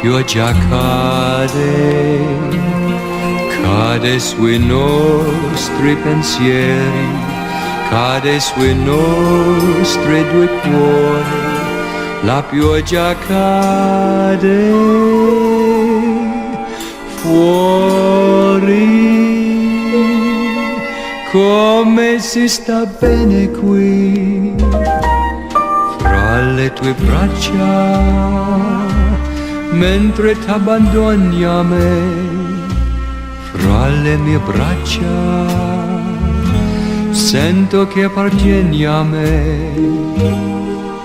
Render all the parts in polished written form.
pioggia cade, cade sui nostri pensieri, cade sui nostri due cuori, la pioggia cade fuori. Come si sta bene qui, fra le tue braccia, mentre t'abbandoni a me, fra le mie braccia, sento che appartieni a me,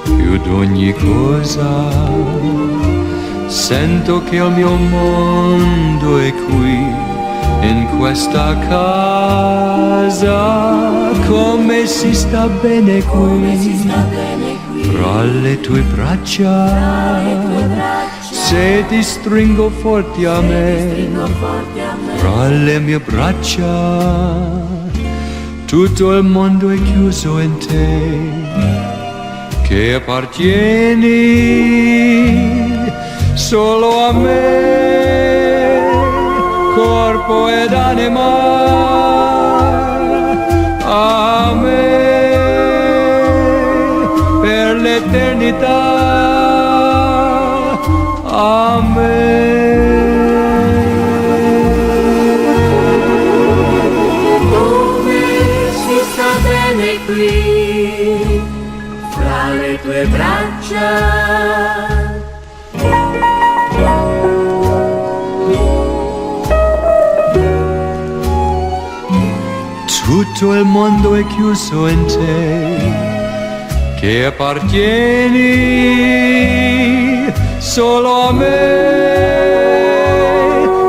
più d'ogni cosa, sento che il mio mondo è qui, in questa casa. Come si sta bene qui, fra le tue braccia, se ti stringo forte a me, fra le mie braccia, tutto il mondo è chiuso in te, che appartieni solo a me, corpo ed anima, a me, per l'eternità, a me. Come si sta bene qui, fra le tue braccia. Tutto il mondo è chiuso in te, che appartieni solo a me,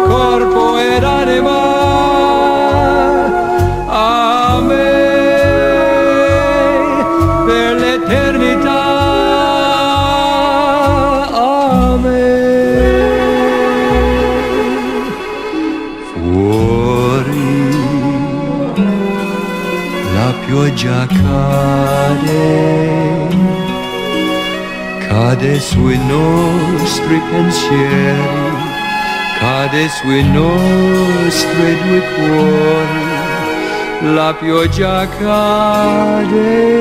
corpo ed anima, a me, per l'eternità, a me. Fuori la pioggia cade, cade sui nostri pensieri, cade sui nostri due cuori, la pioggia cade